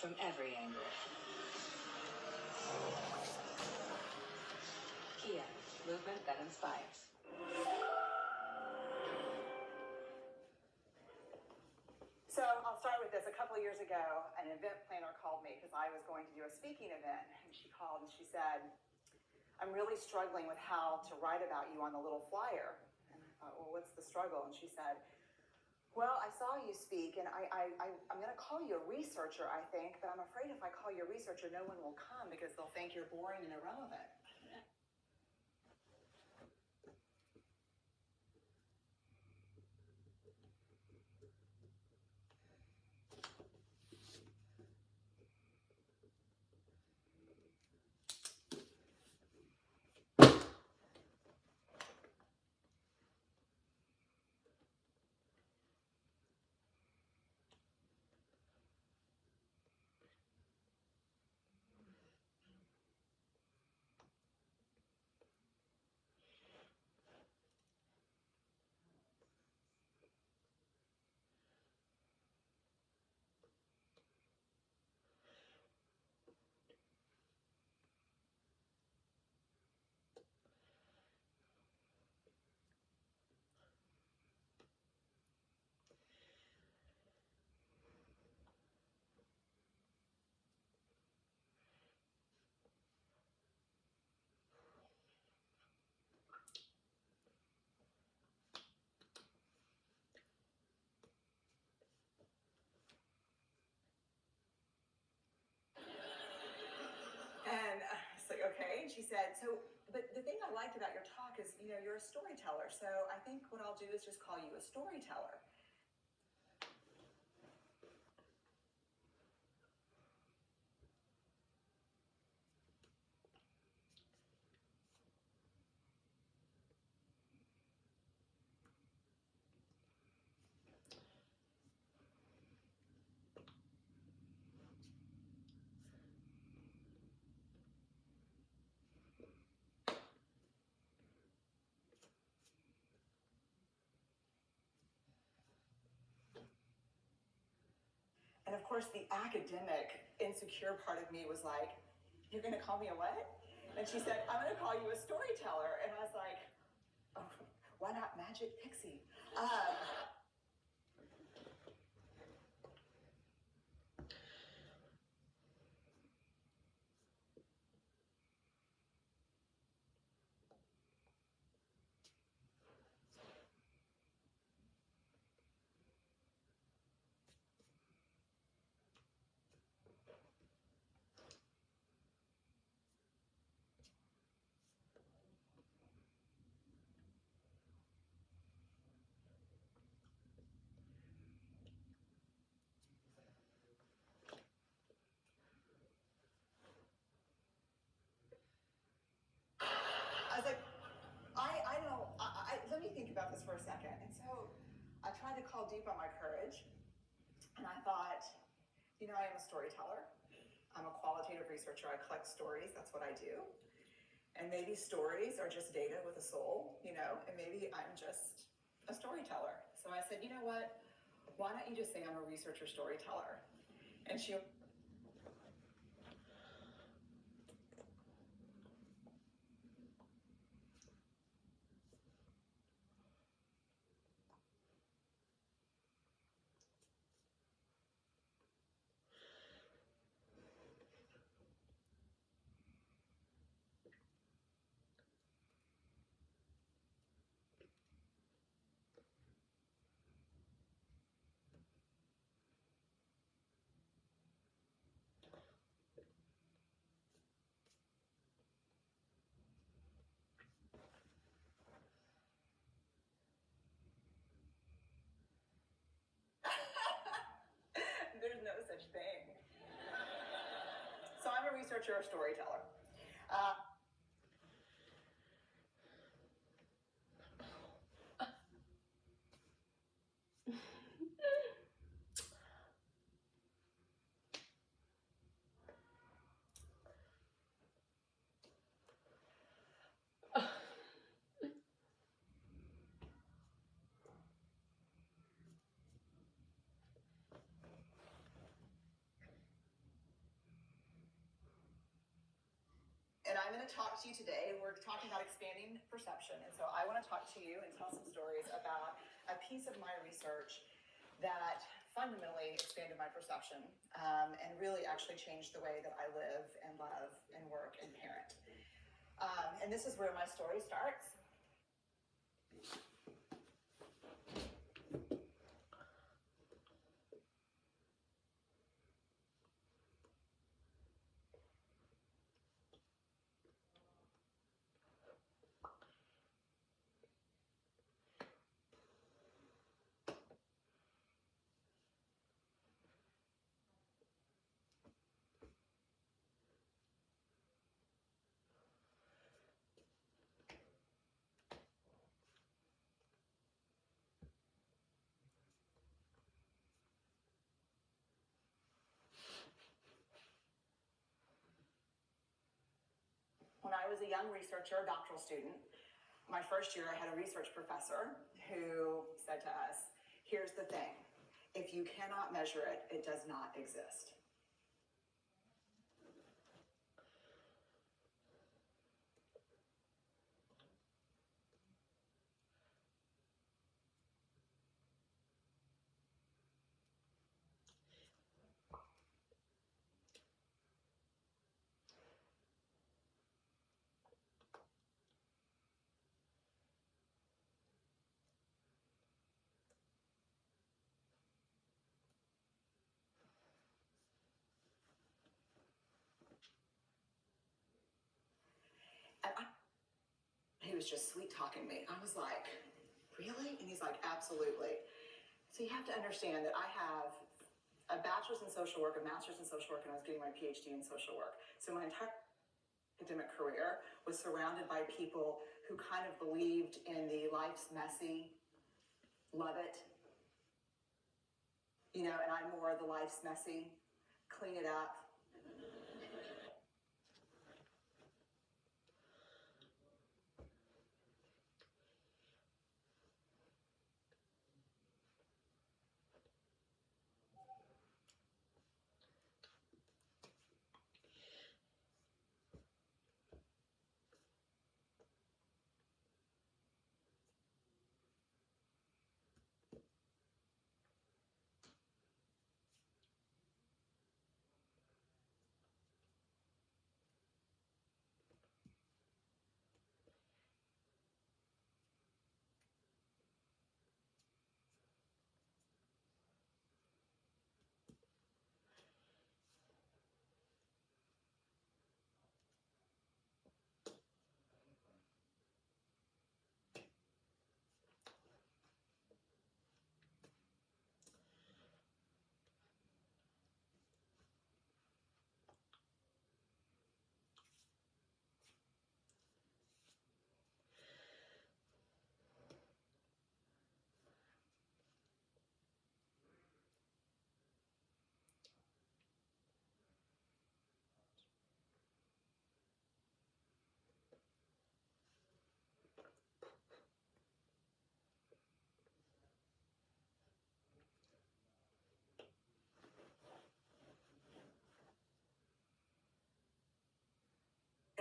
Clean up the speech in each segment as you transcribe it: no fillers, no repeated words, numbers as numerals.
from every angle. Kia, movement that inspires. So I'll start with this. A couple of years ago, an event planner called me because I was going to do a speaking event. And she called and she said, I'm really struggling with how to write about you on the little flyer. And I thought, well, what's the struggle? And she said, well, I saw you speak, and I'm going to call you a researcher, I think, but I'm afraid if I call you a researcher, no one will come because they'll think you're boring and irrelevant. And I was like, okay. And she said, but the thing I liked about your talk is, you're a storyteller. So I think what I'll do is just call you a storyteller. And of course, the academic, insecure part of me was like, you're going to call me a what? And she said, I'm going to call you a storyteller. And I was like, oh, why not Magic Pixie? I was like, I don't, let me think about this for a second. And so I tried to call deep on my courage. And I thought, I am a storyteller. I'm a qualitative researcher. I collect stories. That's what I do. And maybe stories are just data with a soul, and maybe I'm just a storyteller. So I said, you know what? Why don't you just say I'm a researcher storyteller? And she there's no such thing. So I'm a researcher or storyteller. going to talk to you today. We're talking about expanding perception. And so I want to talk to you and tell some stories about a piece of my research that fundamentally expanded my perception and really actually changed the way that I live and love and work and parent. And this is where my story starts. When I was a young researcher, a doctoral student, my first year I had a research professor who said to us, here's the thing, if you cannot measure it, it does not exist. He was just sweet talking me. I was like, really? And he's like, absolutely. So you have to understand that I have a bachelor's in social work, a master's in social work, and I was getting my PhD in social work. So my entire academic career was surrounded by people who kind of believed in the life's messy, love it. You know, and I'm more of the life's messy, clean it up.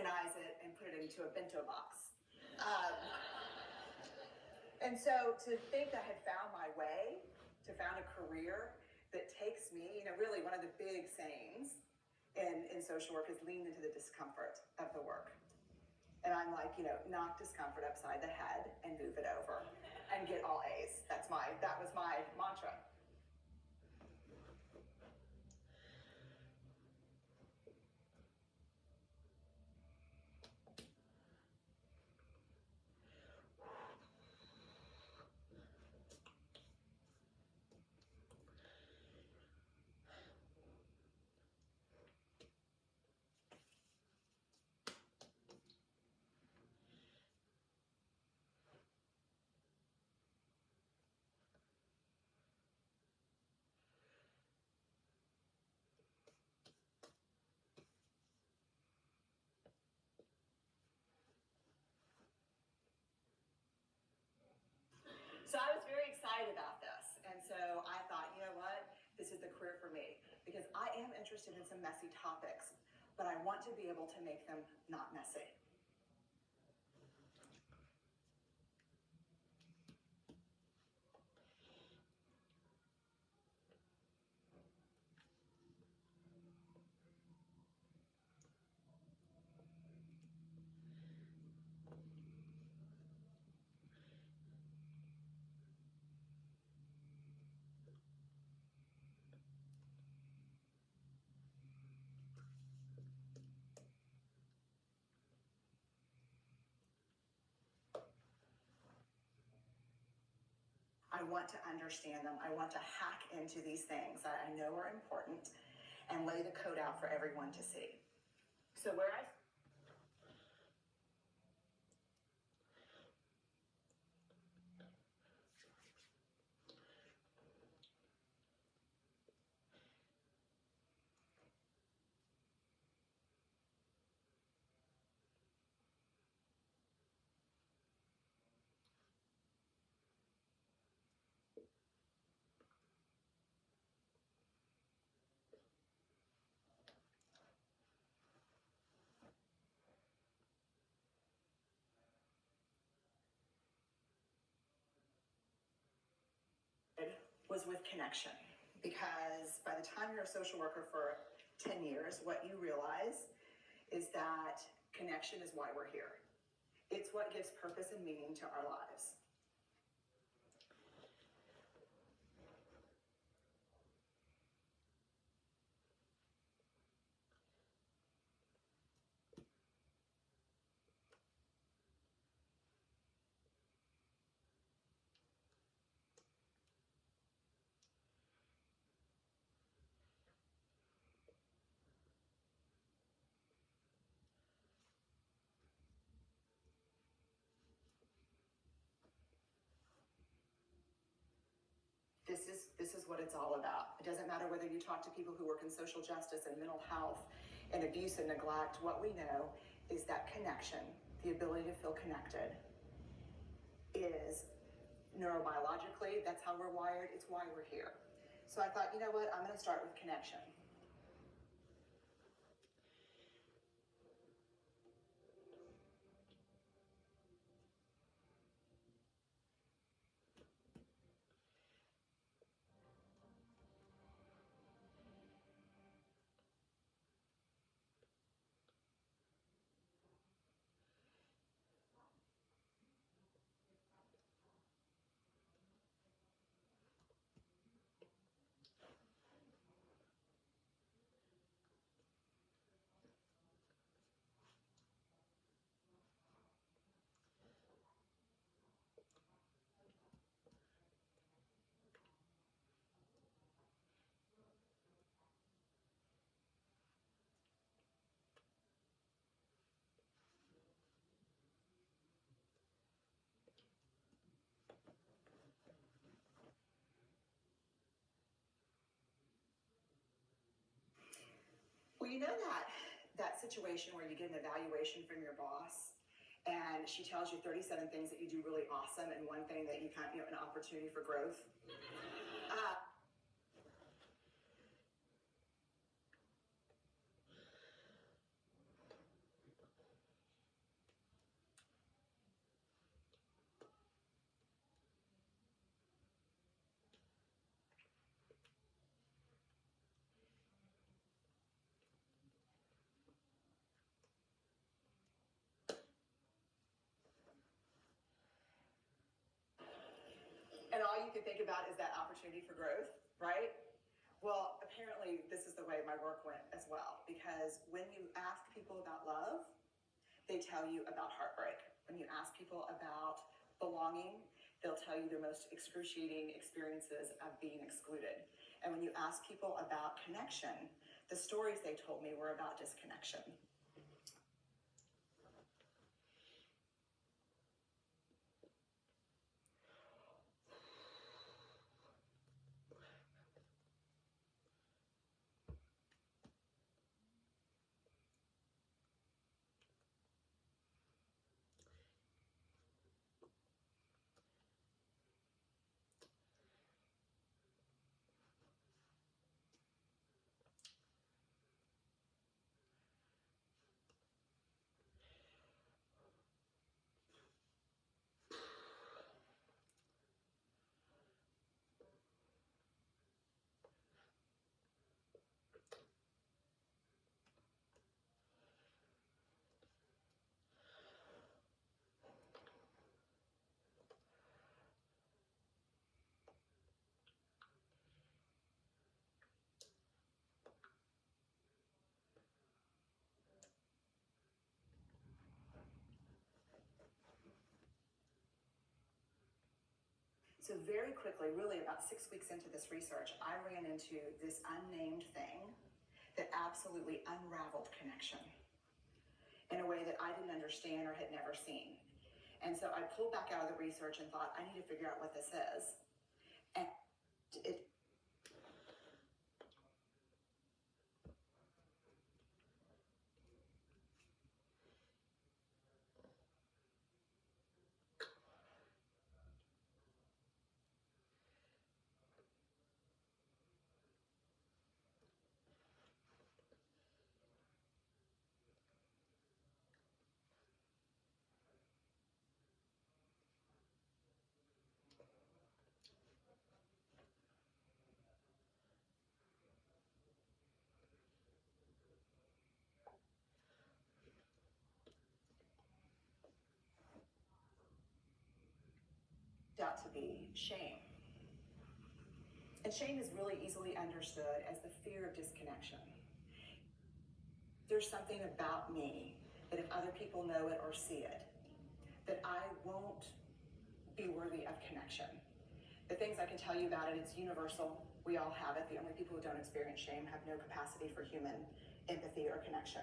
Organize it and put it into a bento box. And so to think that I had found my way, to found a career that takes me, you know, really one of the big sayings in social work is lean into the discomfort of the work. And I'm like, you know, knock discomfort upside the head and move it over and get all A's. That was my mantra. So I was very excited about this. And so I thought, you know what? This is the career for me because I am interested in some messy topics. but I want to be able to make them not messy. I want to understand them. I want to hack into these things that I know are important and lay the code out for everyone to see. So where I was with connection, because by the time you're a social worker for 10 years, what you realize is that connection is why we're here. It's what gives purpose and meaning to our lives. This is what it's all about. It doesn't matter whether you talk to people who work in social justice and mental health and abuse and neglect. What we know is that connection, the ability to feel connected, is neurobiologically, that's how we're wired. It's why we're here. So I thought, you know what? I'm going to start with connection. Well, you know that situation where you get an evaluation from your boss and she tells you 37 things that you do really awesome and one thing that you kind of, an opportunity for growth. Uh, and all you can think about is that opportunity for growth, right? Well, apparently this is the way my work went as well, because when you ask people about love, they tell you about heartbreak. When you ask people about belonging, they'll tell you their most excruciating experiences of being excluded. And when you ask people about connection, the stories they told me were about disconnection. So very quickly, really about 6 weeks into this research, I ran into this unnamed thing that absolutely unraveled connection in a way that I didn't understand or had never seen. And so I pulled back out of the research and thought, I need to figure out what this is. And it out to be shame. And shame is really easily understood as the fear of disconnection. There's something about me that if other people know it or see it, that I won't be worthy of connection. The things I can tell you about it, it's universal. We all have it. The only people who don't experience shame have no capacity for human empathy or connection.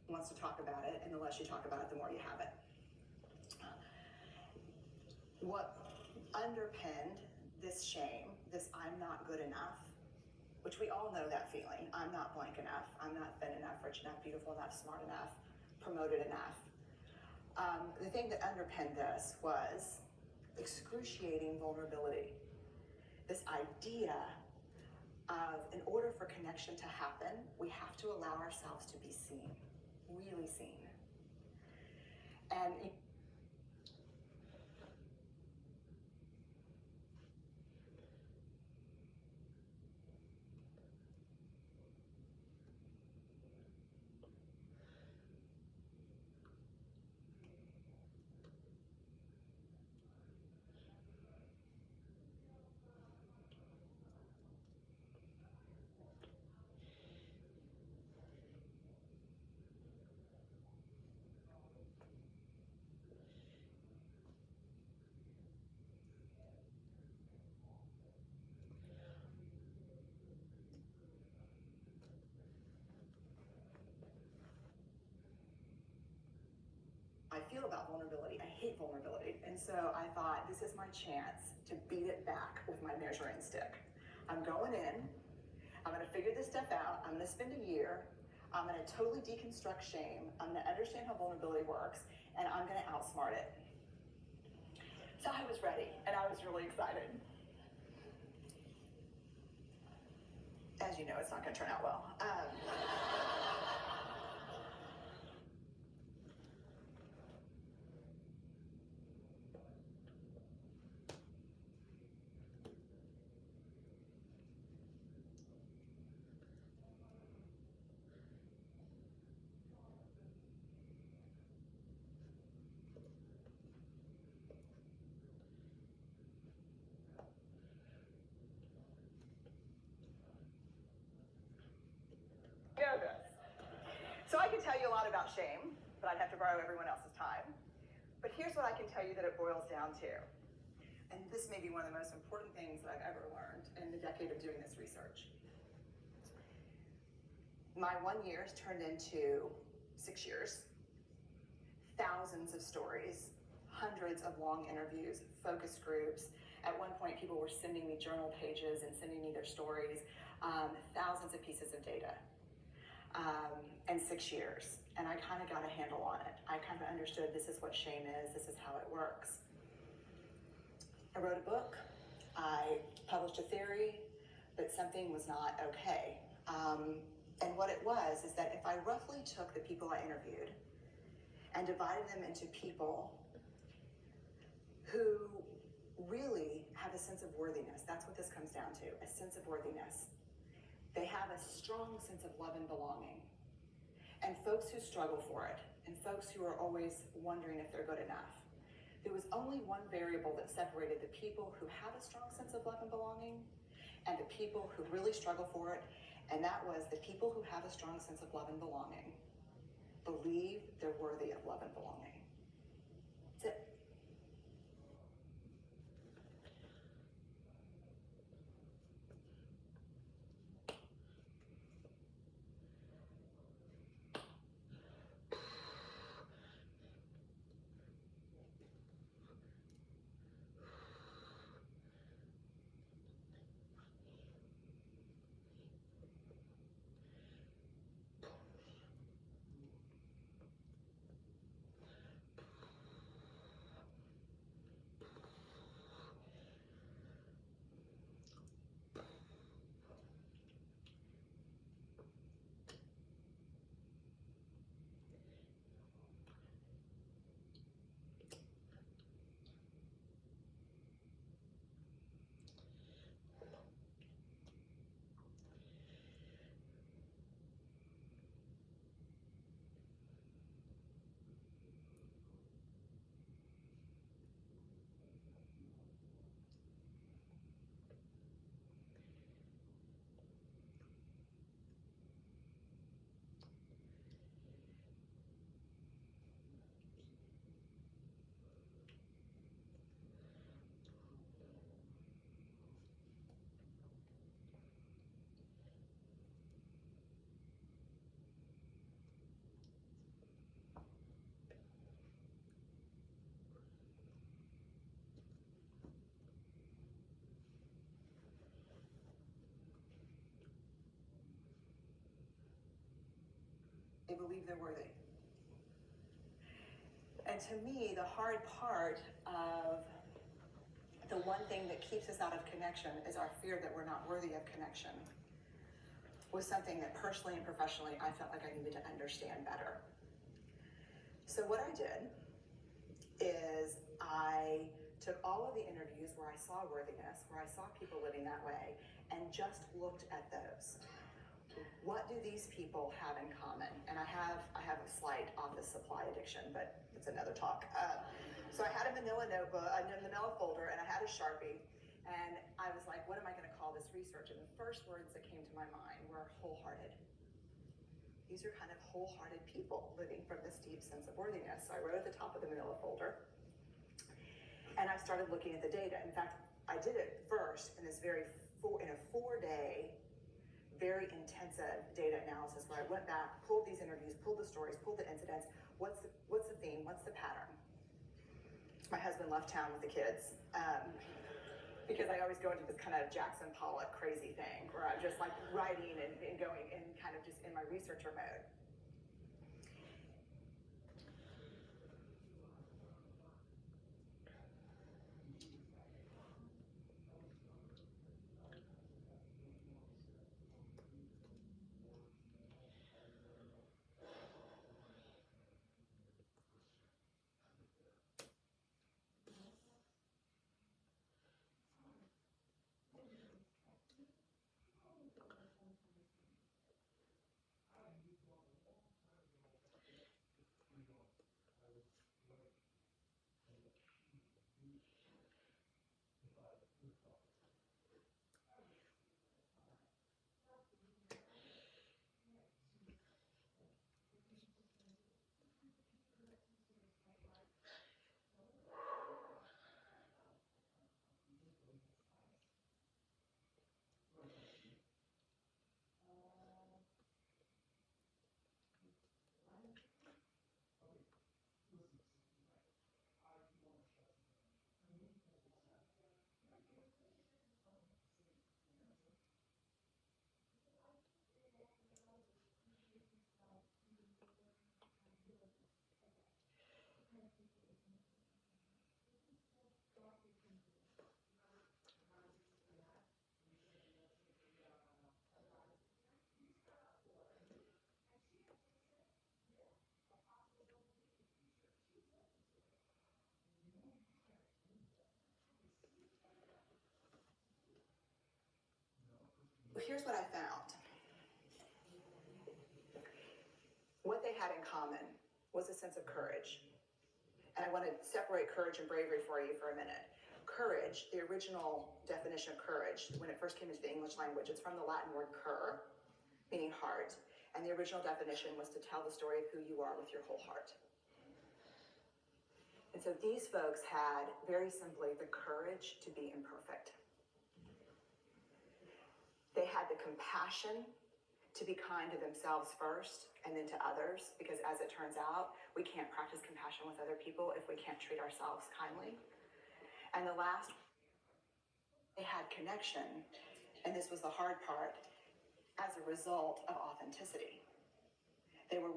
Wants to talk about it, and the less you talk about it, the more you have it. What underpinned this shame, this I'm not good enough, which we all know that feeling. I'm not blank enough. I'm not thin enough, rich enough, beautiful enough, smart enough, promoted enough. The thing that underpinned this was excruciating vulnerability. This idea of, in order for connection to happen, we have to allow ourselves to be seen, really seen. And I feel about vulnerability. I hate vulnerability. And so I thought, this is my chance to beat it back with my measuring stick. I'm going in, I'm gonna figure this stuff out, I'm gonna spend a year, I'm gonna totally deconstruct shame, I'm gonna understand how vulnerability works, and I'm gonna outsmart it. So I was ready, and I was really excited. As you know, it's not gonna turn out well. So I could tell you a lot about shame, but I'd have to borrow everyone else's time. But here's what I can tell you that it boils down to. And this may be one of the most important things that I've ever learned in the decade of doing this research. My 1 year has turned into 6 years. Thousands of stories, hundreds of long interviews, focus groups. At one point, people were sending me journal pages and sending me their stories, thousands of pieces of data. And 6 years. And I kind of got a handle on it. I kind of understood this is what shame is, this is how it works. I wrote a book, I published a theory, but something was not okay. And what it was is that if I roughly took the people I interviewed and divided them into people who really have a sense of worthiness, that's what this comes down to, a sense of worthiness. They have a strong sense of love and belonging. And folks who struggle for it, and folks who are always wondering if they're good enough. There was only one variable that separated the people who have a strong sense of love and belonging and the people who really struggle for it, and that was the people who have a strong sense of love and belonging believe they're worthy of love and belonging. That's it. They believe they're worthy. And to me, the hard part of the one thing that keeps us out of connection is our fear that we're not worthy of connection, was something that personally and professionally I felt like I needed to understand better. So what I did is I took all of the interviews where I saw worthiness, where I saw people living that way, and just looked at those. What do these people have in common? And I have a slide on the supply addiction, but it's another talk. So I had a manila notebook, a manila folder, and I had a Sharpie, and I was like, what am I going to call this research? And the first words that came to my mind were wholehearted. These are kind of wholehearted people living from this deep sense of worthiness. So I wrote at the top of the manila folder, and I started looking at the data. In fact, I did it first in this in a 4-day, very intensive data analysis where I went back, pulled these interviews, pulled the stories, pulled the incidents. What's the theme? What's the pattern? My husband left town with the kids because I always go into this kind of Jackson Pollock crazy thing where I'm just like writing and going and kind of just in my researcher mode. here's what I found. What they had in common was a sense of courage. And I want to separate courage and bravery for you for a minute. Courage, the original definition of courage, when it first came into the English language, it's from the Latin word cur, meaning heart. And the original definition was to tell the story of who you are with your whole heart. And so these folks had, very simply, the courage to be imperfect. They had the compassion to be kind to themselves first and then to others, because as it turns out, we can't practice compassion with other people if we can't treat ourselves kindly. And the last, they had connection, and this was the hard part, as a result of authenticity. They were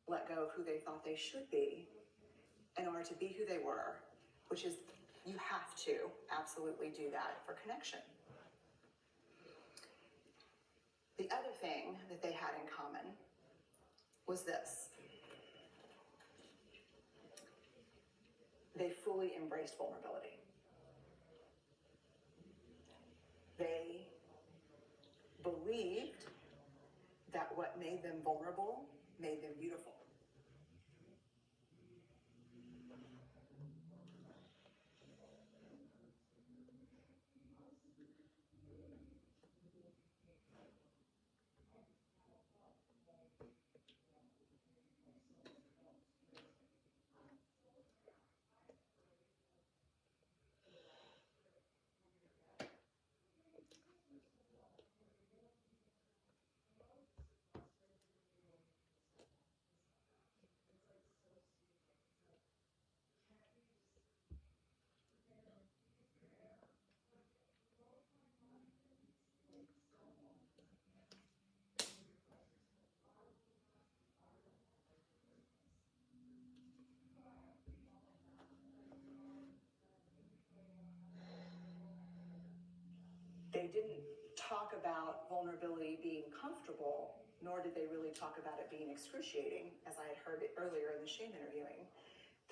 let go of who they thought they should be in order to be who they were, which is, you have to absolutely do that for connection. The other thing that they had in common was this. They fully embraced vulnerability. They believed that what made them vulnerable made them beautiful. They didn't talk about vulnerability being comfortable, nor did they really talk about it being excruciating, as I had heard it earlier in the shame interviewing.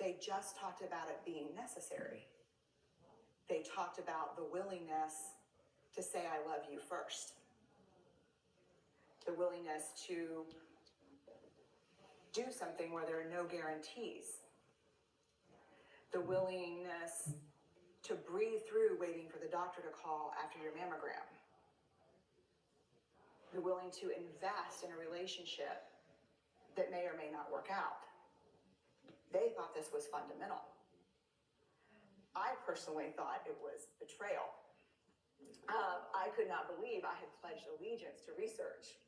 They just talked about it being necessary. They talked about the willingness to say, I love you first. The willingness to do something where there are no guarantees. The willingness to breathe through waiting for the doctor to call after your mammogram. The willing to invest in a relationship that may or may not work out. They thought this was fundamental. I personally thought it was betrayal. I could not believe I had pledged allegiance to research,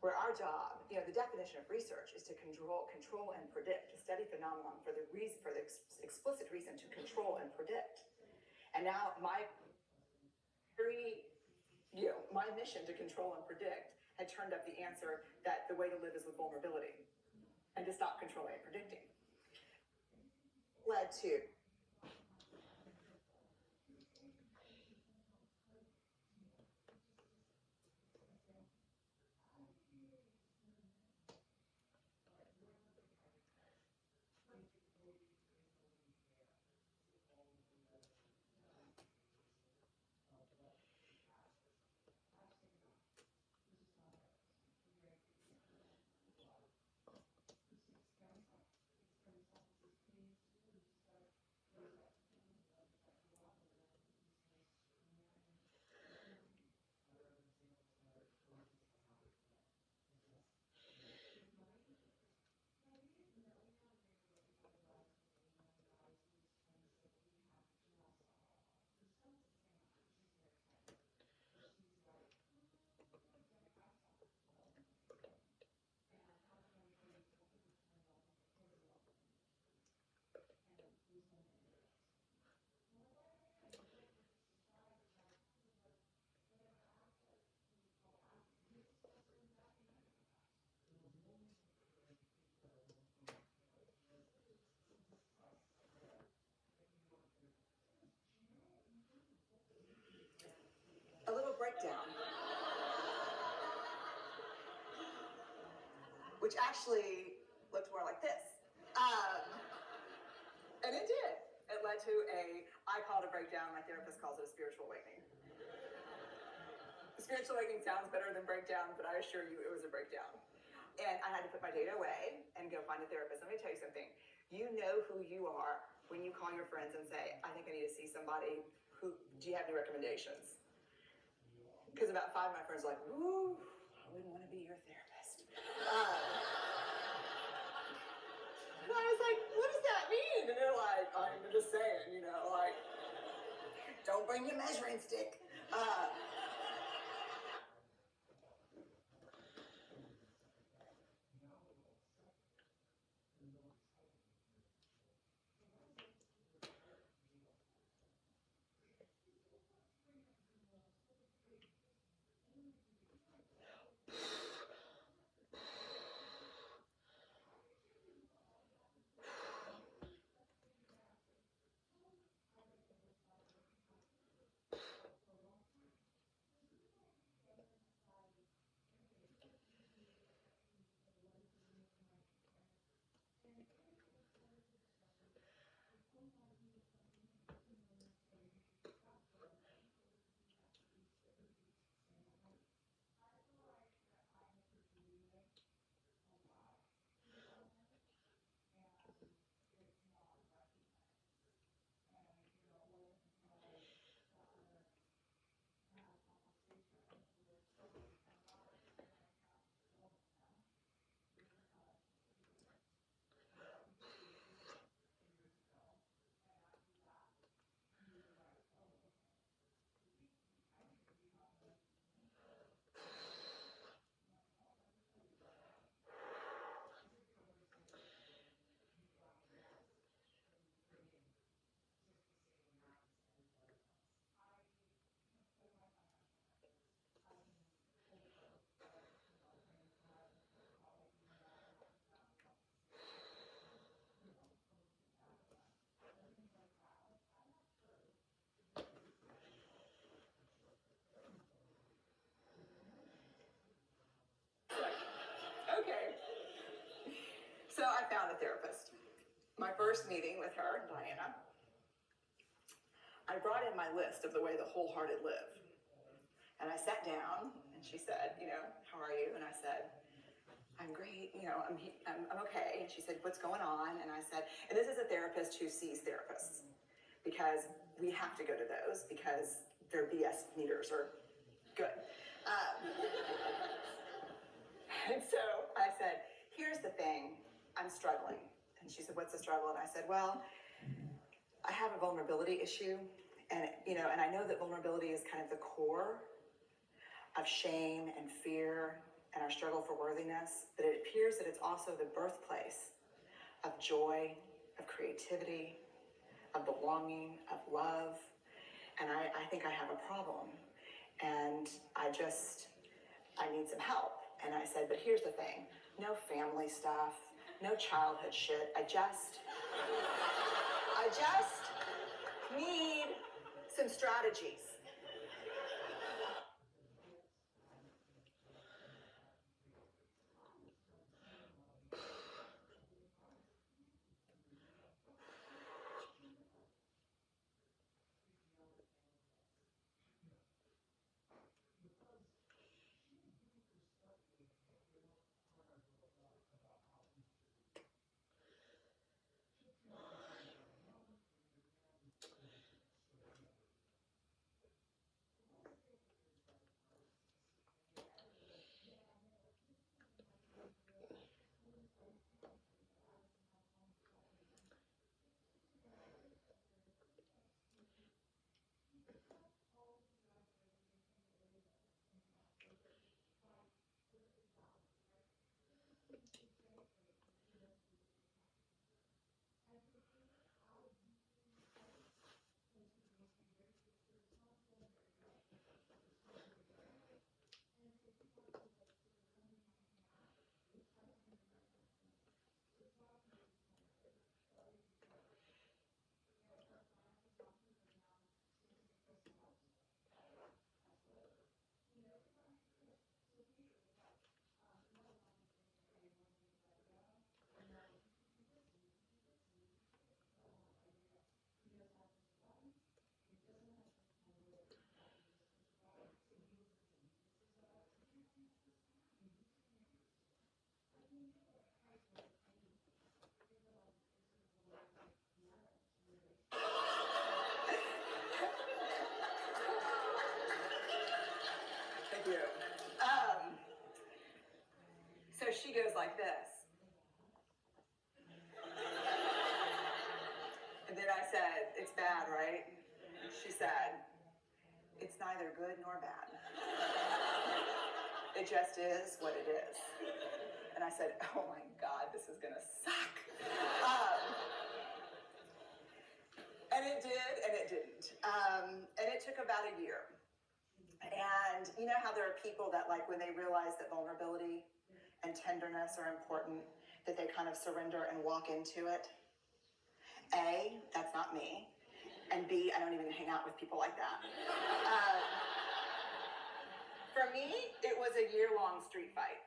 where our job, the definition of research is to control and predict, to study phenomenon for the explicit reason to control and predict. And now my mission to control and predict had turned up the answer that the way to live is with vulnerability and to stop controlling and predicting. Led to which actually looked more like this. And it did. It led to I call it a breakdown, my therapist calls it a spiritual awakening. Spiritual awakening sounds better than breakdown, but I assure you it was a breakdown. And I had to put my data away and go find a therapist. Let me tell you something. You know who you are when you call your friends and say, I think I need to see somebody. Do you have any recommendations? Because about 5 of my friends are like, ooh, I wouldn't want to be your therapist. And I was like, what does that mean? And they're like, I'm just saying, like, don't bring your measuring stick. Okay. So I found a therapist. My first meeting with her, Diana, I brought in my list of the way the wholehearted live. And I sat down and she said, how are you? And I said, I'm great, I'm okay. And she said, what's going on? And I said, and this is a therapist who sees therapists, because we have to go to those because their BS meters are good. And so I said, here's the thing, I'm struggling. And she said, what's the struggle? And I said, well, I have a vulnerability issue. And, and I know that vulnerability is kind of the core of shame and fear and our struggle for worthiness, but it appears that it's also the birthplace of joy, of creativity, of belonging, of love. And I think I have a problem. And I need some help. And I said, but here's the thing, no family stuff, no childhood shit. I just need some strategies. goes like this. And then I said, it's bad, right? She said, it's neither good nor bad. It just is what it is. And I said, oh my God, this is gonna suck. And it did, and it didn't. And it took about a year. And you know how there are people that, like, when they realize that vulnerability and tenderness are important, that they kind of surrender and walk into it? A, that's not me. And B, I don't even hang out with people like that. For me, it was a year-long street fight.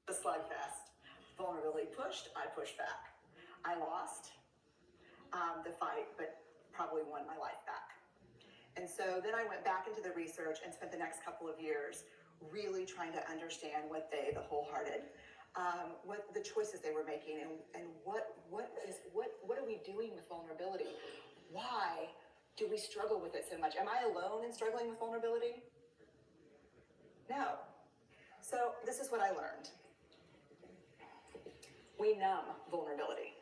A slugfest. Vulnerability pushed, I pushed back. I lost the fight, but probably won my life back. And so then I went back into the research and spent the next couple of years really trying to understand what the wholehearted, what the choices they were making, and what are we doing with vulnerability? Why do we struggle with it so much? Am I alone in struggling with vulnerability? No. So this is what I learned. We numb vulnerability.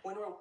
When we're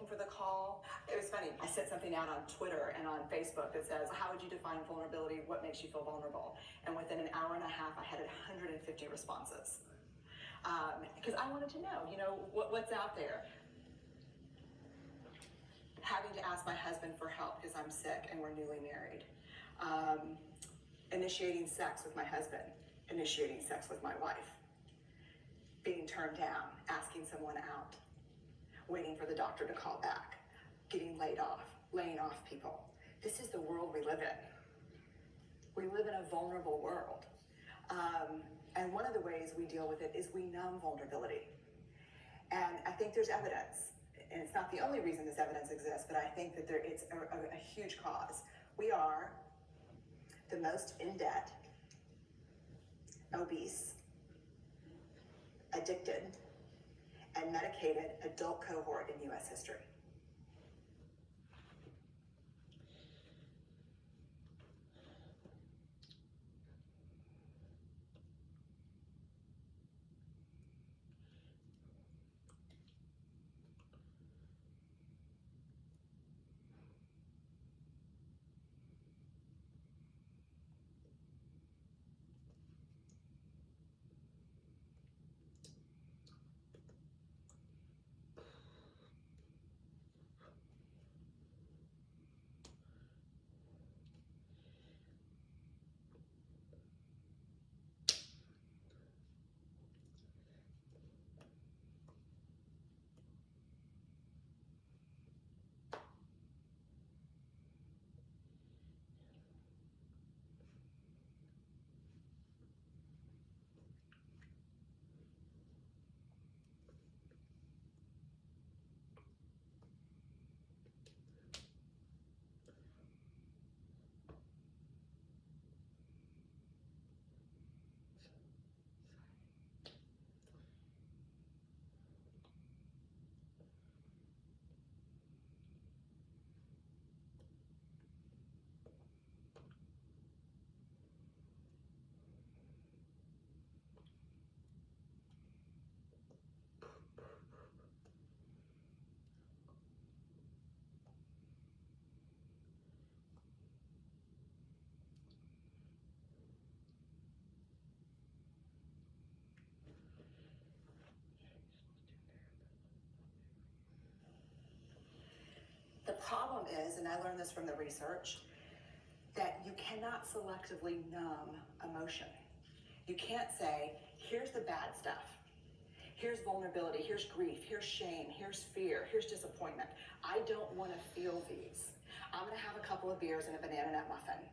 for the call, it was funny. I sent something out on Twitter and on Facebook that says, how would you define vulnerability? What makes you feel vulnerable? And within an hour and a half, I had 150 responses. Because I wanted to know, what's out there. Having to ask my husband for help because I'm sick and we're newly married. Initiating sex with my husband. Initiating sex with my wife. Being turned down. Asking someone out. Waiting for the doctor to call back, getting laid off, laying off people. This is the world we live in. We live in a vulnerable world. And one of the ways we deal with it is we numb vulnerability. And I think there's evidence and it's not the only reason this evidence exists, but I think that it's a huge cause. We are the most in debt, obese, addicted, and medicated adult cohort in U.S. history. The problem is, and I learned this from the research, that you cannot selectively numb emotion. You can't say, here's the bad stuff. Here's vulnerability, here's grief, here's shame, here's fear, here's disappointment. I don't want to feel these. I'm going to have a couple of beers and a banana nut muffin.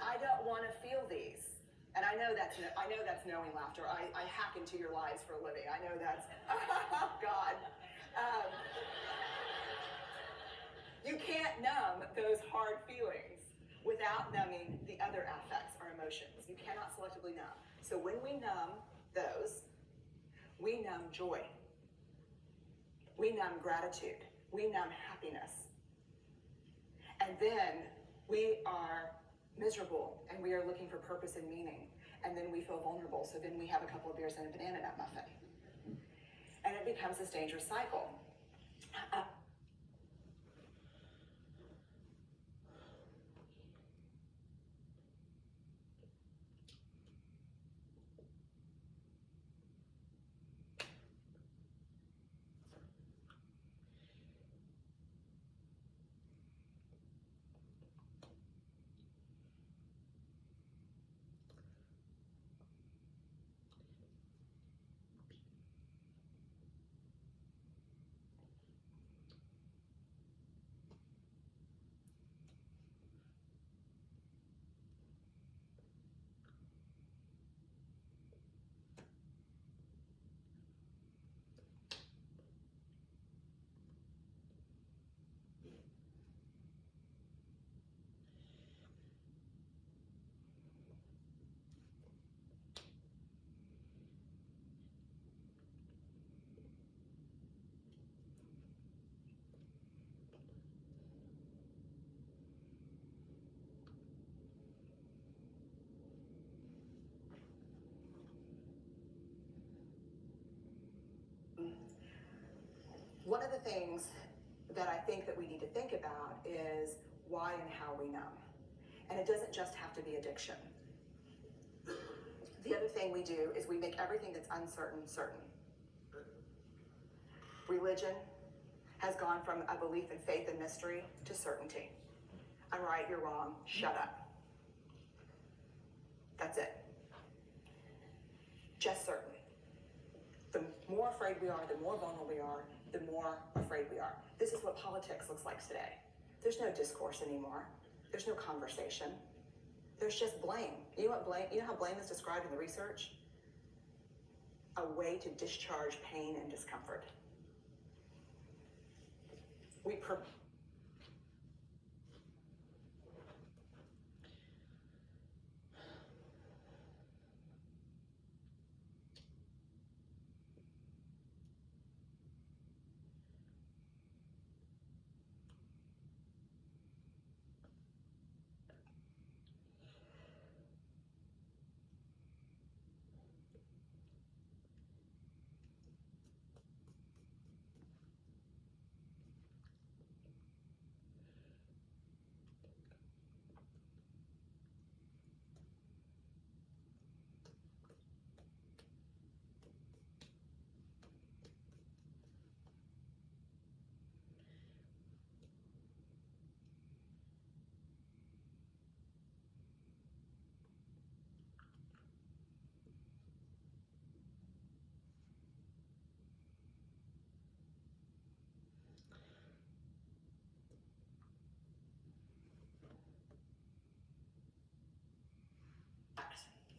I don't want to feel these. And I know that's knowing laughter. I hack into your lives for a living. I know that's, oh God. You can't numb those hard feelings without numbing the other affects or emotions. You cannot selectively numb. So when we numb those, we numb joy. We numb gratitude. We numb happiness. And then we are miserable and we are looking for purpose and meaning. And then we feel vulnerable. So then we have a couple of beers and a banana nut muffin. And it becomes this dangerous cycle. One of the things that I think that we need to think about is why and how we numb. And it doesn't just have to be addiction. The other thing we do is we make everything that's uncertain, certain. Religion has gone from a belief in faith and mystery to certainty. I'm right, you're wrong, shut up. That's it. Just certain. The more afraid we are, the more vulnerable we are, the more afraid we are. This is what politics looks like today. There's no discourse anymore. There's no conversation. There's just blame. You know how blame is described in the research? A a way to discharge pain and discomfort. We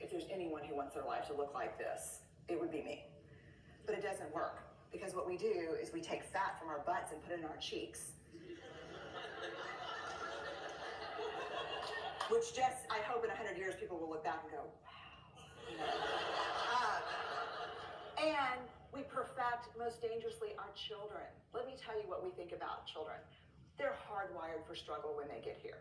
If there's anyone who wants their life to look like this, it would be me. But it doesn't work, because what we do is we take fat from our butts and put it in our cheeks. Which just, I hope in 100 years people will look back and go, wow. You know? And we perfect, most dangerously, our children. Let me tell you what we think about children. They're hardwired for struggle when they get here.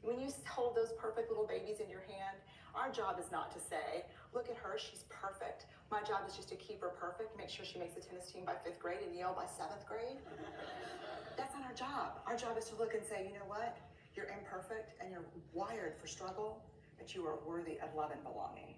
When you hold those perfect little babies in your hand, our job is not to say, look at her, she's perfect. My job is just to keep her perfect, make sure she makes the tennis team by 5th grade and Yale by 7th grade. That's not our job. Our job is to look and say, you know what? You're imperfect and you're wired for struggle, but you are worthy of love and belonging.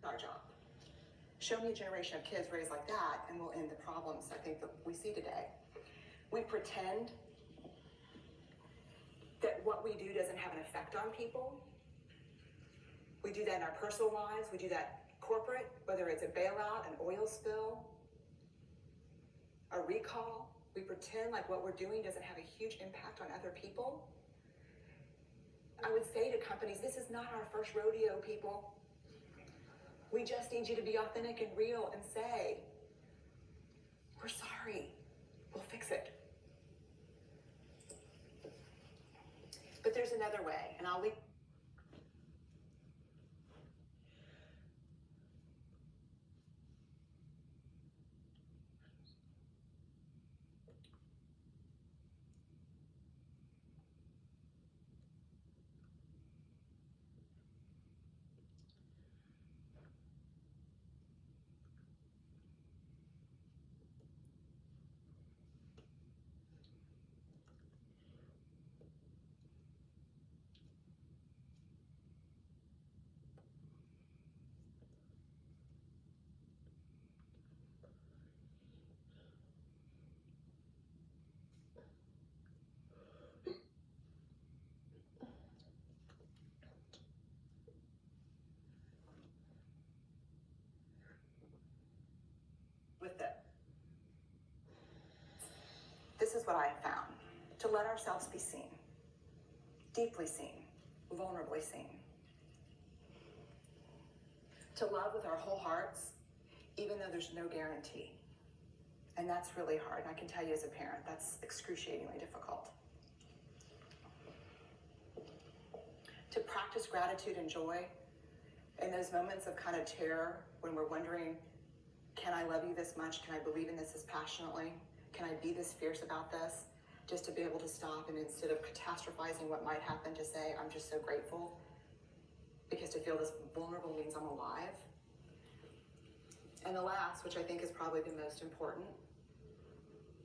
Our job. Show me a generation of kids raised like that, and we'll end the problems I think that we see today. We pretend that what we do doesn't have an effect on people. We do that in our personal lives. We do that corporate, whether it's a bailout, an oil spill, a recall. We pretend like what we're doing doesn't have a huge impact on other people. I would say to companies, this is not our first rodeo, people. We just need you to be authentic and real and say, we're sorry, we'll fix it. But there's another way, and I'll leave. what I have found. To let ourselves be seen, deeply seen, vulnerably seen. To love with our whole hearts, even though there's no guarantee. And that's really hard. And I can tell you as a parent, that's excruciatingly difficult. To practice gratitude and joy in those moments of kind of terror when we're wondering, can I love you this much? Can I believe in this as passionately? Can I be this fierce about this? Just to be able to stop and instead of catastrophizing what might happen, to say, I'm just so grateful. Because to feel this vulnerable means I'm alive. And the last, which I think is probably the most important,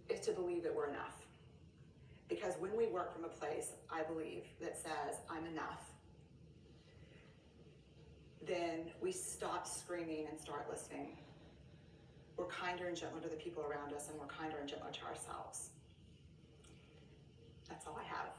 is to believe that we're enough. Because when we work from a place, I believe, that says, I'm enough, then we stop screaming and start listening. We're kinder and gentler to the people around us, and we're kinder and gentler to ourselves. That's all I have.